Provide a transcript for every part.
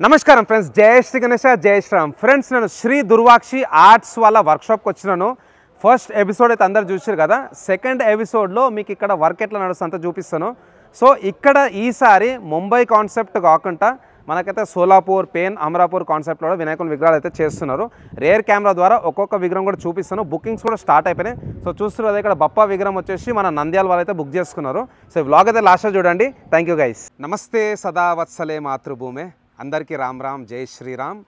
నమస్కారం ఫ్రెండ్స్, జై శ్రీ గణేష, జై శ్రీరామ్. ఫ్రెండ్స్, నేను శ్రీ దుర్వాక్షి ఆర్ట్స్ వాళ్ళ వర్క్షాప్కి వచ్చినాను. ఫస్ట్ ఎపిసోడ్ అయితే అందరు చూసారు కదా. సెకండ్ ఎపిసోడ్లో మీకు ఇక్కడ వర్క్ ఎట్లా నడుస్తుందో చూపిస్తాను. సో ఇక్కడ ఈసారి ముంబై కాన్సెప్ట్ కాకుండా మనకైతే సోలాపూర్, పెన్, అమరాపూర్ కాన్సెప్ట్లో వినాయకుని విగ్రహాలు అయితే చేస్తున్నారు. రేర్ కెమెరా ద్వారా ఒక్కొక్క విగ్రహం కూడా చూపిస్తాను. బుకింగ్స్ కూడా స్టార్ట్ అయిపోయినాయి. సో చూస్తున్నారు ఇక్కడ బప్పా విగ్రహం వచ్చేసి మన నంద్యాల వాళ్ళు అయితే బుక్ చేసుకున్నారు. సో ఈ వ్లాగ్ అయితే లాస్ట్లో చూడండి. Thank you guys. నమస్తే సదావత్సలే మాతృభూమే, అందరికీ రామ్ రామ్, జై శ్రీరామ్.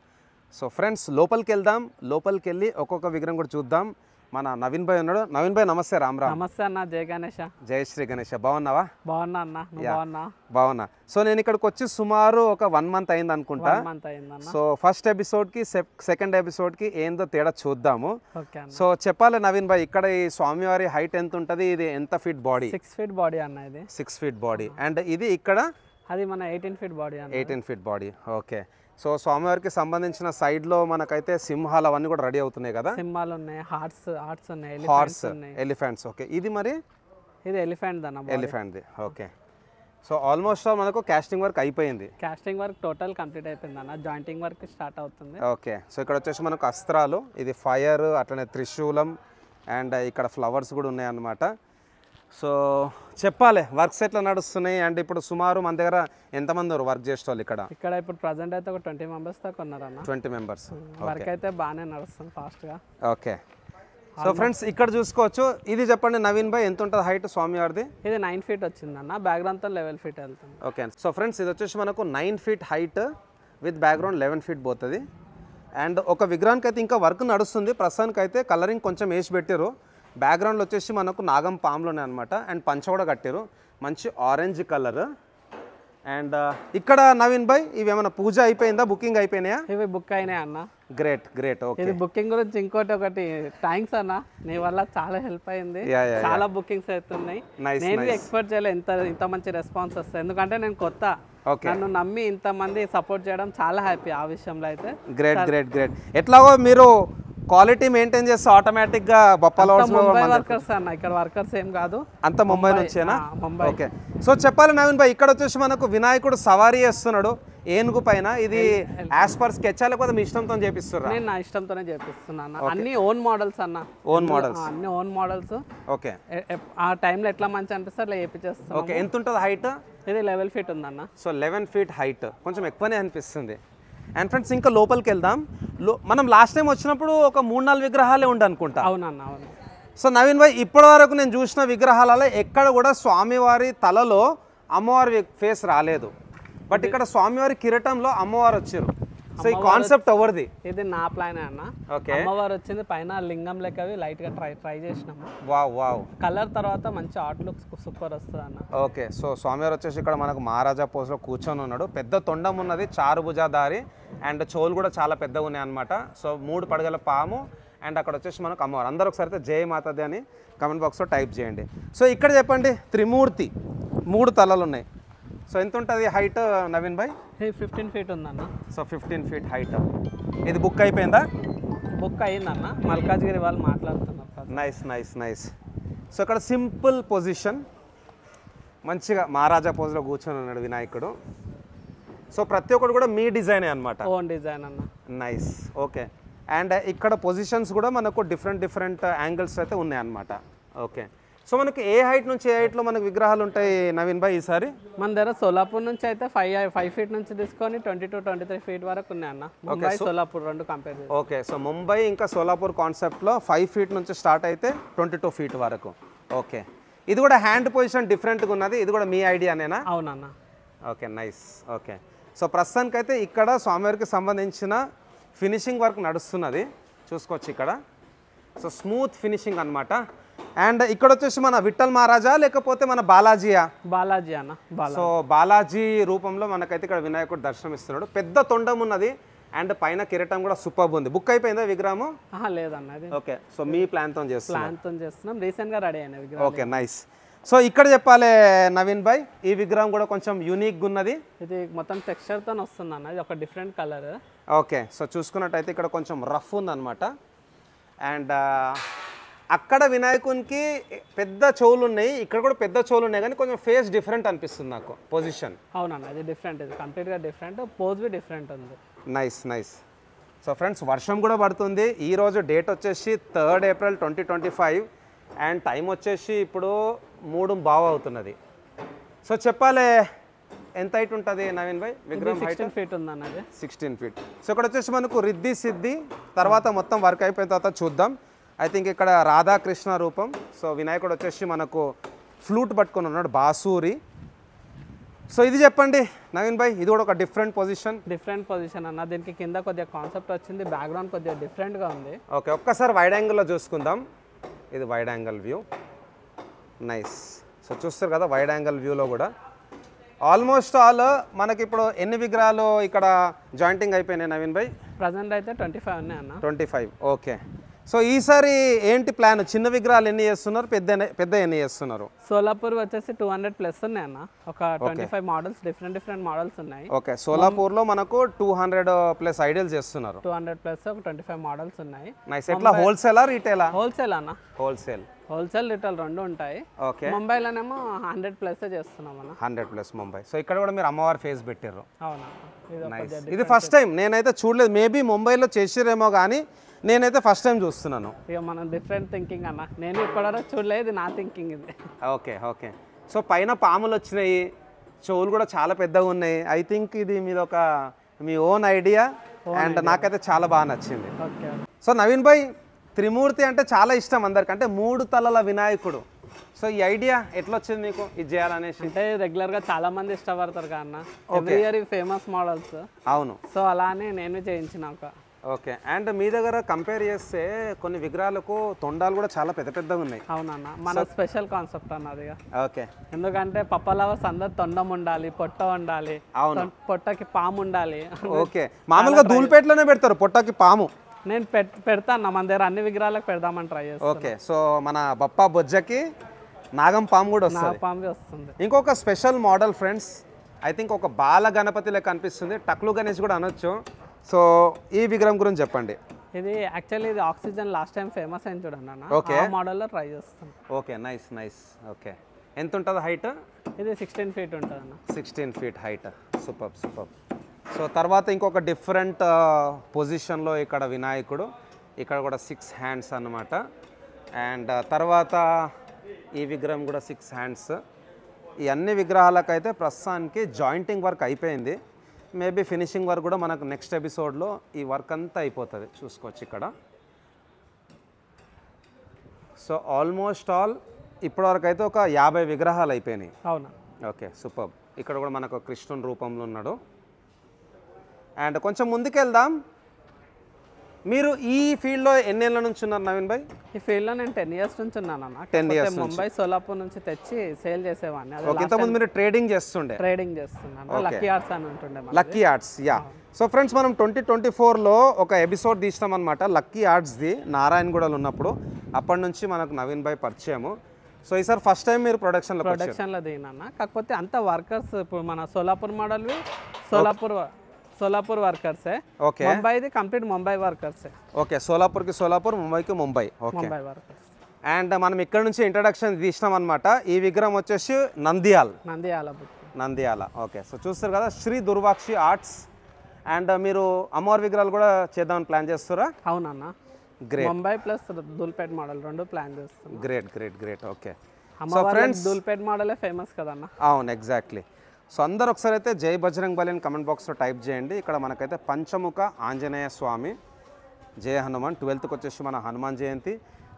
సో ఫ్రెండ్స్, లోపలికి వెళ్దాం. లోపలికి వెళ్ళి ఒక్కొక్క విగ్రహం కూడా చూద్దాం. మన నవీన్ భాయ్ ఉన్నాడు. నవీన్ భాయ్ నమస్తే. రామ్ రామ్. నమస్తే అన్న. జై గణేష. జై శ్రీ గణేష. బాగున్నావా? బాగున్నా అన్న. బాగున్నా. సో నేను ఇక్కడికి వచ్చి సుమారు ఒక 1 month అయింది అనుకుంటా. సో ఫస్ట్ ఎపిసోడ్కి సెకండ్ ఎపిసోడ్కి ఏందో తేడా చూద్దాము. సో చెప్పాలి నవీన్ భాయ్, ఇక్కడ ఈ స్వామివారి హైట్ ఎంత ఉంటుంది? ఇది ఎంత ఫీట్ బాడీ? 6 feet బాడీ అన్న. ఇది 6 feet బాడీ. అండ్ ఇది ఇక్కడ అది మన 18 feet బాడీ అన్న. 18 feet బాడీ. ఓకే. సో స్వామివారికి సంబంధించిన సైడ్లో మనకైతే సింహాలు అవన్నీ కూడా రెడీ అవుతున్నాయి కదా. సింహాలు ఉన్నాయి, హార్ట్స్ ఉన్నాయి, హార్స్, ఎలిఫెంట్స్. ఓకే. ఇది మరి ఇది ఎలిఫెంట్ అన్న. ఎలిఫెంట్ది. ఓకే. సో ఆల్మోస్ట్ మనకు కాస్టింగ్ వర్క్ అయిపోయింది. కాస్టింగ్ వర్క్ టోటల్ కంప్లీట్ అయిపోయింది అన్న. జాయింటింగ్ వర్క్ స్టార్ట్ అవుతుంది. ఓకే. సో ఇక్కడ వచ్చేసి మనకు అస్త్రాలు, ఇది ఫైర్, అట్లనే త్రిశూలం, అండ్ ఇక్కడ ఫ్లవర్స్ కూడా ఉన్నాయన్నమాట. సో చెప్పాలి వర్క్స్ ఎట్లా నడుస్తున్నాయి. అండ్ ఇప్పుడు సుమారు మన దగ్గర ఎంతమంది వర్క్ చేసేవాళ్ళు ఇక్కడ? ఇక్కడ ఇప్పుడు ప్రజెంట్ అయితే ఒక 20 members దాకా ఉన్నారన్న. 20 members. వర్క్ అయితే బాగానే నడుస్తుంది ఫాస్ట్గా. ఓకే. సో ఫ్రెండ్స్, ఇక్కడ చూసుకోవచ్చు. ఇది చెప్పండి నవీన్ భాయ్, ఎంత ఉంటుంది హైట్ స్వామివారిది? ఇది 9 feet వచ్చింది అన్న. బ్యాక్గ్రౌండ్తో 11 feet వెళ్తుంది. ఓకే. సో ఫ్రెండ్స్, ఇది వచ్చేసి మనకు 9 feet height with background 11 feet పోతుంది. అండ్ ఒక విగ్రహానికి అయితే ఇంకా వర్క్ నడుస్తుంది. ప్రస్తుతానికి అయితే కలరింగ్ కొంచెం వేసి పెట్టారు. బ్యాక్గ్రౌండ్లో వచ్చేసి మనకు నాగం పాములు ఉన్నాయి అనమాట. అండ్ పంచ కూడా కట్టారు, మంచి ఆరెంజ్ కలర్. అండ్ ఇక్కడ నవీన్ భాయ్, ఇవి ఏమైనా పూజ అయిపోయిందా? బుకింగ్ అయిపోయినాయా? ఇవి బుక్ అయినాయి అన్న. Great great. ఓకే. ఇది బుకింగ్ గురించి ఒకటి థ్యాంక్స్ అన్న. నీ వల్ల చాలా హెల్ప్ అయింది. చాలా బుకింగ్స్ అవుతున్నాయి. నేను ఎక్స్పెక్ట్ చేయలేదు ఇంత మంచి రెస్పాన్స్ వస్తుంది. ఎందుకంటే నేను కొత్త, నన్ను నమ్మి ఇంతమంది సపోర్ట్ చేయడం చాలా హ్యాపీ ఆ విషయంలో అయితే. Great great great. ఎట్లాగో మీరు క్వాలిటీ మెయింటైన్ చేస్తే ఆటోమేటిక్గా బొప్పలో వర్కర్స్ అన్న. ఇక్కడ వర్కర్స్ ఏం కాదు, అంత ముంబై నుంచేనా? ఓకే. సో చెప్పాలి నవీన్ భాయ్, ఇక్కడ వచ్చేసి మనకు వినాయకుడు సవారీ చేస్తున్నాడు ఏనుగు పైన. ఇది యాజ్ పర్ స్కెచ్ లేకపోతే మీ ఇష్టంతో చేపిస్తున్నారు? నేను నా ఇష్టంతోనే చేపిస్తున్నాను. అన్ని ఓన్ మోడల్స్ అన్న. Own models? అన్ని ఓన్ మోడల్స్. ఓకే. ఆ టైంలో ఎట్లా మంచి అనిపిస్తే అట్లా చేపిస్తాను. ఓకే. ఎంత ఉంటుంది హైట్? ఇది 11 feet ఉందన్న. సో 11 feet హైట్, కొంచెం ఎక్కువనే అనిపిస్తుంది. అండ్ ఫ్రెండ్స్, ఇంకా లోపలికి వెళ్దాం. మనం లాస్ట్ టైం వచ్చినప్పుడు ఒక 3-4 విగ్రహాలే ఉండి అనుకుంటా. అవునన్న, అవును. సో నవీన్ భాయ్, ఇప్పటి వరకు నేను చూసిన విగ్రహాలలో ఎక్కడ కూడా స్వామివారి తలలో అమ్మవారి ఫేస్ రాలేదు. బట్ ఇక్కడ స్వామివారి కిరీటంలో అమ్మవారు వచ్చారు. సో ఈ కాన్సెప్ట్ ఎవరిది? ఇది నా ప్లాన్ అన్న. అమ్మవారు వచ్చింది పైన లింగం లెక్కవి లైట్ గా ట్రై చేసినాము. Wow wow. కలర్ తర్వాత మంచి ఆర్ట్ లుక్ సూపర్ వస్తుంది అన్న. ఓకే. సో స్వామివారు వచ్చేసి ఇక్కడ మనకు మహారాజా పోజ్ లో కూర్చొని ఉన్నాడు. పెద్ద తొండం ఉన్నది, 4 భుజాధారి, అండ్ చెవులు కూడా చాలా పెద్దగా ఉన్నాయి అనమాట. సో 3 పడగల పాము. అండ్ అక్కడ వచ్చేసి మనకు అమ్మవారు. అందరూ ఒకసారి అయితే జయ మాతాది అని కమెంట్ బాక్స్లో టైప్ చేయండి. సో ఇక్కడ చెప్పండి, త్రిమూర్తి, 3 తలలు ఉన్నాయి. సో ఎంత ఉంటుంది హైట్ నవీన్ భాయ్? 15 feet ఉందన్న. So 15 feet height. ఇది బుక్ అయిపోయిందా? బుక్ అయ్యిందన్న. మల్కాజ్గిరి వాళ్ళు మాట్లాడుతున్నారు. Nice nice nice. సో ఇక్కడ సింపుల్ పొజిషన్, మంచిగా మహారాజా పోజ్లో కూర్చొని ఉన్నాడు వినాయకుడు. సో ప్రతి ఒక్కటి కూడా మీ డిజైనే అనమాట. ఓన్ డిజైన్ అన్న. నైస్. ఓకే. అండ్ ఇక్కడ పొజిషన్స్ కూడా మనకు డిఫరెంట్ యాంగిల్స్ అయితే ఉన్నాయన్నమాట. ఓకే. సో మనకి ఏ హైట్ నుంచి ఏ హైట్లో మనకు విగ్రహాలు ఉంటాయి నవీన్ భాయ్ ఈసారి? మన దగ్గర సోలాపూర్ నుంచి అయితే 5 feet నుంచి తీసుకొని 20 to 23 feet వరకు ఉన్నాయన్న. ముంబై సోలాపూర్ రెండు కంపేర్ చేసి. ఓకే. సో ముంబై ఇంకా సోలాపూర్ కాన్సెప్ట్లో 5 feet నుంచి స్టార్ట్ అయితే 22 feet వరకు. ఓకే. ఇది కూడా హ్యాండ్ పొజిషన్ డిఫరెంట్గా ఉన్నది. ఇది కూడా మీ ఐడియానేనా? అవునన్న. ఓకే. నైస్. ఓకే. సో ప్రస్తుతానికైతే ఇక్కడ స్వామివారికి సంబంధించిన ఫినిషింగ్ వర్క్ నడుస్తున్నది, చూసుకోవచ్చు ఇక్కడ. సో స్మూత్ ఫినిషింగ్ అనమాట. అండ్ ఇక్కడ వచ్చేసి మన విఠల్ మహారాజా లేకపోతే మన బాలాజీయా? బాలాజీ అన్న. సో బాలాజీ రూపంలో మనకైతే ఇక్కడ వినాయకుడు దర్శనం ఇస్తున్నాడు. పెద్ద తొండం ఉన్నది అండ్ పైన కిరీటం కూడా సూపర్ ఉంది. బుక్ అయిపోయిందా విగ్రహము? లేదన్న. ఓకే. సో మీ ప్లాన్తో చేస్తున్నాం. రీసెంట్గా రెడీ అయిన విగ్రహం. ఓకే. నైస్. సో ఇక్కడ చెప్పాలి నవీన్ భాయ్, ఈ విగ్రహం కూడా కొంచెం యూనిక్గా ఉన్నది. ఇది మొత్తం టెక్స్చర్తో వస్తుంది అన్న. ఇది ఒక డిఫరెంట్ కలర్. ఓకే. సో చూసుకున్నట్టయితే ఇక్కడ కొంచెం రఫ్ ఉందన్నమాట. అండ్ అక్కడ వినాయకునికి పెద్ద చెవులు ఉన్నాయి, ఇక్కడ కూడా పెద్ద చెవులు ఉన్నాయి, కానీ కొంచెం ఫేస్ డిఫరెంట్ అనిపిస్తుంది నాకు పొజిషన్. అవునన్నా, ఇది డిఫరెంట్, ఇది కంప్లీట్గా డిఫరెంట్, పోజ్ బి డిఫరెంట్ ఉంది. Nice nice. సో ఫ్రెండ్స్, వర్షం కూడా పడుతుంది. ఈరోజు డేట్ వచ్చేసి 3rd April 2025 అండ్ టైం వచ్చేసి ఇప్పుడు 3:15 అవుతున్నది. సో చెప్పాలి, ఎంత హైట్ ఉంటుంది నవీన్ భాయ్ విగ్రహం? 16 feet ఉందన్న. 16 feet. సో ఇక్కడ వచ్చేసి మనకు రిద్ధి సిద్ధి తర్వాత మొత్తం వర్క్ అయిపోయిన తర్వాత చూద్దాం. ఐ థింక్ ఇక్కడ రాధాకృష్ణ రూపం. సో వినాయకుడు వచ్చేసి మనకు ఫ్లూట్ పట్టుకొని ఉన్నాడు, బాసూరి. సో ఇది చెప్పండి నవీన్ భాయ్, ఇది కూడా ఒక డిఫరెంట్ పొజిషన్ అన్న. దీనికి కింద కొద్దిగా కాన్సెప్ట్ వచ్చింది, బ్యాక్గ్రౌండ్ కొద్దిగా డిఫరెంట్గా ఉంది. ఓకే, ఒక్కసారి వైడ్ యాంగిల్లో చూసుకుందాం. ఇది wide angle view. Nice. So చూస్తారు కదా వైడ్ యాంగిల్ వ్యూలో కూడా ఆల్మోస్ట్ ఆల్ మనకి ఇప్పుడు ఎన్ని విగ్రహాలు ఇక్కడ జాయింటింగ్ అయిపోయినాయి నవీన్ భాయ్? ప్రజెంట్ అయితే 25 ఉన్నాయి అన్న. 25. ఓకే. సో ఈసారి ఏంటి ప్లాన్? చిన్న విగ్రహాలు ఎన్ని చేస్తున్నారు, పెద్ద ఎన్ని చేస్తున్నారు? సోలాపూర్ వచ్చేసి 200+ ఉన్నాయి అన్న. ఒక 25 మోడల్స్, డిఫరెంట్ మోడల్స్ ఉన్నాయి. ఓకే, సోలాపూర్లో మనకు 200+ ఐడియల్స్ చేస్తున్నారు. 200+ ఒక 25 మోడల్స్ ఉన్నాయి. నైస్. ఎట్లా హోల్సేలా రీటైలా? హోల్సేల్ అన్న. హోల్సేల్ రిటైల్ రెండు ఉంటాయి. ఓకే. ముంబైలోనేమో 100+ చేస్తున్నాం అన్న. 100+ ముంబై. సో ఇక్కడ కూడా మీరు అమ్మవారి ఫేస్ పెట్టారు. అవునా? ఇది ఫస్ట్ టైం, నేనైతే చూడలేదు. మేబీ ముంబైలో చేసిరేమో కానీ నేనైతే ఫస్ట్ టైం చూస్తున్నాను. ఇక మనం డిఫరెంట్ థింకింగ్ అన్న. నేను ఇప్పటివరకు చూడలేదు, నా థింకింగ్ ఇది. ఓకే. సో పైన పాములు వచ్చినాయి, చెవులు కూడా చాలా పెద్దగా ఉన్నాయి. ఐ థింక్ ఇది మీ ఓన్ ఐడియా అండ్ నాకైతే చాలా బాగా నచ్చింది. సో నవీన్ భాయ్, త్రిమూర్తి అంటే చాలా ఇష్టం అందరికంటే, 3 తలల వినాయకుడు. సో ఈ ఐడియా ఎట్లా వచ్చింది మీకు ఇది చేయాలనేసి? అంటే రెగ్యులర్గా చాలా మంది ఇష్టపడతారు కన్నా, ఎవ్రీ ఇయర్ ఫేమస్ మోడల్స్. అవును. సో అలానే నేను చేయించిన. ఓకే. అండ్ మీ దగ్గర కంపేర్ చేస్తే కొన్ని విగ్రహాలకు తొండాలు కూడా చాలా పెద్దగా ఉన్నాయి. అవునన్నా, మన స్పెషల్ కాన్సెప్ట్ అన్నది. ఓకే. ఎందుకంటే పప్ప లవర్స్ అందరు తొండం ఉండాలి, పొట్ట ఉండాలి. అవును, పొట్టకి పాము ఉండాలి. ఓకే. మామూలుగా ధూళిపేటలోనే పెడతారు పొట్టకి పాము. నేను పెడతాను, మన దగ్గర అన్ని విగ్రహాలకు పెడదామని ట్రై చేస్తాను. ఓకే. సో మన బప్పా బొజ్జకి నాగం పాము కూడా వస్తుంది. ఇంకొక special model friends, I think ఒక బాల గణపతి లెక్క అనిపిస్తుంది, టక్లు గణేష్ కూడా అనొచ్చు. సో ఈ విగ్రహం గురించి చెప్పండి. ఇది యాక్చువల్లీ ఇది ఆక్సిజన్ లాస్ట్ టైం ఫేమస్ అయింది చూడండి అన్న. ఓకే. ఆ మోడల్లో ట్రై చేస్తాం. Okay, nice. ఓకే. ఎంత ఉంటుంది హైట్? ఇది 16 feet ఉంటుంది అన్న. 16 feet హైట్. సూపర్. సో తర్వాత ఇంకొక డిఫరెంట్ పొజిషన్లో ఇక్కడ వినాయకుడు, ఇక్కడ కూడా 6 hands అన్నమాట. అండ్ తర్వాత ఈ విగ్రహం కూడా 6 hands. ఈ అన్ని విగ్రహాలకైతే ప్రస్తుతానికి జాయింటింగ్ వర్క్ అయిపోయింది. మేబీ ఫినిషింగ్ వర్క్ కూడా మనకు నెక్స్ట్ ఎపిసోడ్లో ఈ వర్క్ అంతా అయిపోతుంది, చూసుకోవచ్చు ఇక్కడ. సో ఆల్మోస్ట్ ఆల్ ఇప్పటివరకు అయితే ఒక 50 విగ్రహాలు అయిపోయినాయి. అవునా? Okay, super. ఇక్కడ కూడా మనకు కృష్ణుని రూపంలో ఉన్నాడు. అండ్ కొంచెం ముందుకెళ్దాం. మీరు ఈ ఫీల్డ్లో ఎన్నేళ్ళ నుంచి ఉన్నారు నవీన్ భాయ్? ఈ ఫీల్డ్లో నేను 10 years నుంచి ఉన్నాను అన్న. 10 years. ముంబై సోలాపూర్ నుంచి తెచ్చి సేల్ చేసేవాడిని. ఇంతకుముందు మీరు ట్రేడింగ్ చేస్తున్నాను. లక్కీ ఆర్ట్స్ అని ఉంటుండే. Lucky arts, yeah. So friends, మనం 2024లో ఒక ఎపిసోడ్ తీసినాం అనమాట లక్కీ ఆర్ట్స్ది, నారాయణగూడలో ఉన్నప్పుడు. అప్పటి నుంచి మనకు నవీన్ భాయ్ పరిచయము. సో ఈసారి ఫస్ట్ టైం మీరు ప్రొడక్షన్లో దిగినా. కాకపోతే అంత వర్కర్స్ ఇప్పుడు మన సోలాపూర్ మోడల్వి సోలాపూర్ వర్కర్సే. ఓకే. ముంబైది కంప్లీట్ ముంబై వర్కర్సే. ఓకే, సోలాపూర్, ముంబైకి Mumbai. Okay. Mumbai workers. And మనం ఇక్కడ నుంచి ఇంట్రడక్షన్ తీసినాం అనమాట. ఈ విగ్రహం వచ్చేసి నంద్యాల. ఓకే. సో చూస్తారు కదా, శ్రీ దుర్వాక్షి ఆర్ట్స్. అండ్ మీరు అమ్మవారి విగ్రహాలు కూడా చేద్దామని ప్లాన్ చేస్తారా? అవునన్నా. Great. Mumbai plus Dhoolpet model రెండు ప్లాన్ చేస్తాం. Great. Okay. So friends, Dhoolpet మోడలే ఫేమస్ కదన్నా. అవును, ఎగ్జాక్ట్లీ. సో అందరు ఒకసారి అయితే జై బజరంగ్ బలి అని కమెంట్ బాక్స్లో టైప్ చేయండి. ఇక్కడ మనకైతే పంచముఖ ఆంజనేయ స్వామి, జయ హనుమాన్. 12th వచ్చేసి మన హనుమాన్ జయంతి,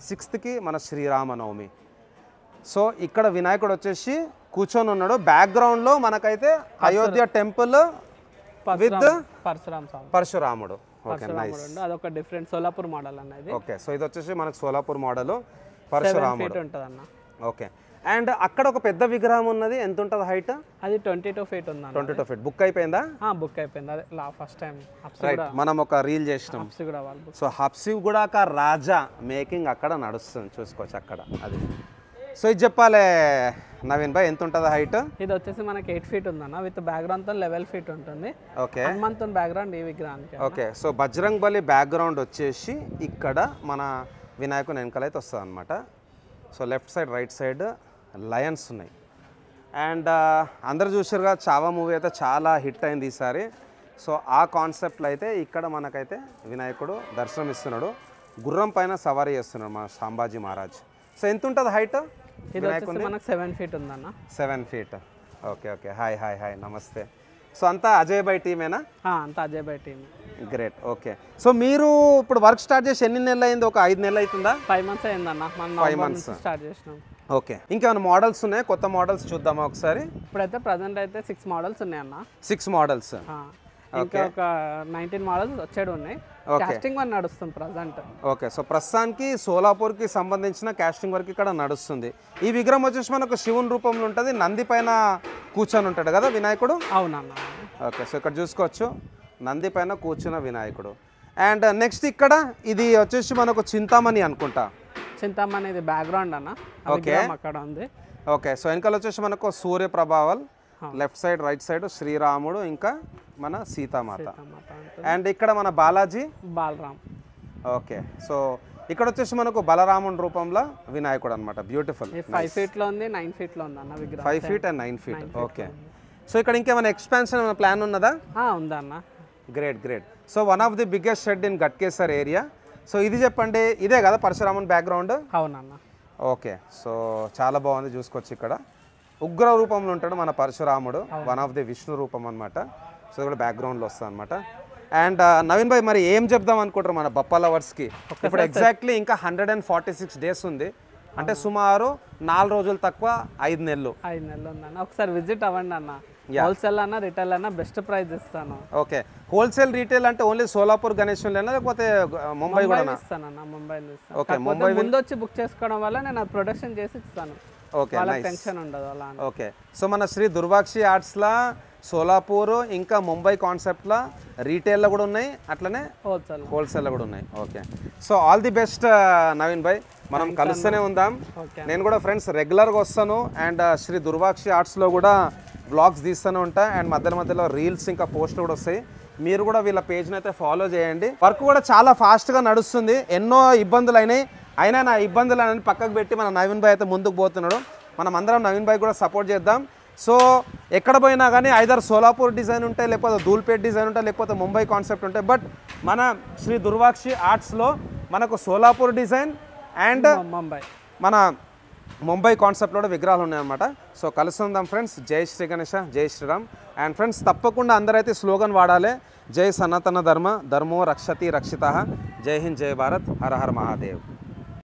6th మన శ్రీరామనవమి. సో ఇక్కడ వినాయకుడు వచ్చేసి కూర్చొని ఉన్నాడు. బ్యాక్గ్రౌండ్లో మనకైతే అయోధ్య టెంపుల్ విత్ పరశురాముడు. Okay, nice. అదొక డిఫరెంట్ సోలాపూర్ మోడల్ అన్నది. ఓకే. సో ఇది వచ్చేసి మనకు సోలాపూర్ మోడల్, పరశురాముడు ఉంటుందన్న. ఓకే. అండ్ అక్కడ ఒక పెద్ద విగ్రహం ఉన్నది, ఎంత ఉంటుంది హైట్? అది 22 feet ఉంది. 22 feet. బుక్ అయిపోయిందా? బుక్ అయిపోయింది. అదే ఫస్ట్ టైం మనం ఒక రీల్ చేసినాం. సో హబ్సిగూడ రాజా మేకింగ్ అక్కడ నడుస్తుంది, చూసుకోవచ్చు అక్కడ. అది సో ఇది చెప్పాలి నవీన్ భాయ్, ఎంత ఉంటుంది హైట్? ఇది వచ్చేసి మనకి 8 feet ఉందన్న. విత్ బ్యాక్గ్రౌండ్ తో 11 feet ఉంటుంది. ఓకే. హనుమంతుని బ్యాక్గ్రౌండ్ ఈ విగ్రహానికి. ఓకే. సో బజరంగ్ బలి బ్యాక్గ్రౌండ్ వచ్చేసి ఇక్కడ మన వినాయకుని వెనకాలైతే వస్తుంది అనమాట. So left side right side Lions ఉన్నాయి. అండ్ అందరు చూసారుగా చావా మూవీ అయితే చాలా హిట్ అయింది ఈసారి. సో ఆ కాన్సెప్ట్లో అయితే ఇక్కడ మనకైతే వినాయకుడు దర్శనం ఇస్తున్నాడు, గుర్రం పైన సవారీ చేస్తున్నాడు మన సంభాజీ మహారాజ్. సో ఎంత ఉంటుంది హైట్? ఇది మనకు 7 feet ఉందన్న. 7 feet. Okay okay. Hi hi hi, నమస్తే. సో అంతా అజయ్ భాయ్ టీమేనా? అంతా అజయ్ భాయ్ టీమ్. గ్రేట్. ఓకే. సో మీరు ఇప్పుడు వర్క్ స్టార్ట్ చేసి ఎన్ని నెలలు అయింది? ఒక 5 నెలలు అవుతుందా? 5 months అయిందన్న. మనం 5 months స్టార్ట్ చేసినాం. ఓకే. ఇంకేమైనా మోడల్స్ ఉన్నాయి? కొత్త మోడల్స్ చూద్దామా ఒకసారి? ఇప్పుడైతే ప్రజెంట్ అయితే 6 models ఉన్నాయన్న. 6 models. ఇంకా ఒక 19 models వచ్చేడు ఉన్నాయి. కాస్టింగ్ వర్క్ నడుస్తుంది ప్రజెంట్. ఓకే. సో ప్రస్తుతానికి సోలాపూర్కి సంబంధించిన కాస్టింగ్ వర్క్ ఇక్కడ నడుస్తుంది. ఈ విగ్రహం వచ్చేసి మనకు శివుని రూపంలో ఉంటుంది, నంది పైన కూర్చొని ఉంటాడు కదా వినాయకుడు. అవునన్న. ఓకే. సో ఇక్కడ చూసుకోవచ్చు నంది పైన కూర్చున్న వినాయకుడు. అండ్ నెక్స్ట్ ఇక్కడ ఇది వచ్చేసి మనకు చింతామణి అనుకుంటా. చింతామణి ఇది బ్యాక్గ్రౌండ్ అన్న. ఓకే. అక్కడ ఉంది. ఓకే. సో వెనకాల వచ్చేసి మనకు సూర్య ప్రభావల్, లెఫ్ట్ సైడ్ రైట్ సైడ్ శ్రీరాముడు, ఇంకా మన సీతామాత. అండ్ ఇక్కడ మన బాలాజీ బాలరామ్. ఓకే. సో ఇక్కడ వచ్చేసి మనకు బలరాముని రూపంలో వినాయకుడు అనమాట. బ్యూటిఫుల్. 5 feet లో ఉంది, 9 feet లో ఉంది అన్న విగ్రహం. 5 feet and 9 feet. Okay. So ఇక్కడ ఇంకేమైనా ఎక్స్పాన్షన్ ప్లాన్ ఉన్నదా? ఉందన్న. Great great. So one of the biggest shed in Ghatkesar area. So ఇది చెప్పండి, ఇదే కదా పరశురాముని బ్యాక్గ్రౌండ్? అవునన్న. ఓకే. సో చాలా బాగుంది, చూసుకోవచ్చు ఇక్కడ ఉగ్ర రూపంలో ఉంటాడు మన పరశురాముడు, వన్ ఆఫ్ ది విష్ణు రూపం అనమాట. సో కూడా బ్యాక్గ్రౌండ్లో వస్తుంది అనమాట. అండ్ నవీన్ భాయ్ మరి ఏం చెప్దాం అనుకుంటారు మన బప్పా లవర్స్కి? ఇప్పుడు ఎగ్జాక్ట్లీ ఇంకా 146 days ఉంది, అంటే సుమారు 4 రోజులు తక్కువ 5 నెలలు. 5 నెలలు ఉందన్న. ఒకసారి విజిట్ అవ్వండి అన్న. హోల్సేల్ అన్న రిటైల్ అన్న బెస్ట్ ప్రైస్ ఇస్తాను. ఓకే. హోల్సేల్ రీటైల్ అంటే ఓన్లీ సోలాపూర్ గణేశ్వరిలోనా లేకపోతే ముంబై కూడా ఇస్తానన్న? ముంబైలో ఇస్తాను. ఓకే. ముంబై ముందు వచ్చి బుక్ చేసుకోవడం వల్ల నేను అది ప్రొడక్షన్ చేసి ఇస్తాను. ఓకే. టెన్షన్ ఉండదు అలా. ఓకే. సో మన శ్రీ దుర్వాక్షి ఆర్ట్స్లా సోలాపూర్ ఇంకా ముంబై కాన్సెప్ట్లో రీటైల్లో కూడా ఉన్నాయి, అట్లనే హోల్సేల్లో కూడా ఉన్నాయి. Okay. So all the best Naveen bhai, మనం కలుస్తూనే ఉందాం. నేను కూడా ఫ్రెండ్స్ రెగ్యులర్గా వస్తాను. అండ్ శ్రీ దుర్వాక్షి ఆర్ట్స్లో కూడా వ్లాగ్స్ తీస్తూనే ఉంటా. అండ్ మధ్యలో రీల్స్ ఇంకా పోస్టులు కూడా వస్తాయి. మీరు కూడా వీళ్ళ పేజ్ని అయితే ఫాలో చేయండి. వర్క్ కూడా చాలా ఫాస్ట్గా నడుస్తుంది. ఎన్నో ఇబ్బందులు అయినా నా ఇబ్బందులు అనేది పక్కకు పెట్టి మన నవీన్ భాయ్ అయితే ముందుకు పోతున్నాడు. మనం అందరం నవీన్ భాయ్ కూడా సపోర్ట్ చేద్దాం. సో ఎక్కడ పోయినా కానీ ఐదర్ సోలాపూర్ డిజైన్ ఉంటాయి, లేకపోతే ధూల్పేట్ డిజైన్ ఉంటాయి, లేకపోతే ముంబై కాన్సెప్ట్ ఉంటాయి. బట్ మన శ్రీ దుర్వాక్షి ఆర్ట్స్లో మనకు సోలాపూర్ డిజైన్ అండ్ మన ముంబై కాన్సెప్ట్లో కూడా విగ్రహాలు ఉన్నాయన్నమాట. సో కలుస్తుందాం ఫ్రెండ్స్. జై శ్రీ గణేశ, జై శ్రీరామ్. అండ్ ఫ్రెండ్స్ తప్పకుండా అందరైతే స్లోగన్ వాడాలి. జై సనాతన ధర్మ, ధర్మో రక్షతి రక్షిత. జై హింద్, జై భారత్, హర హర మహాదేవ్.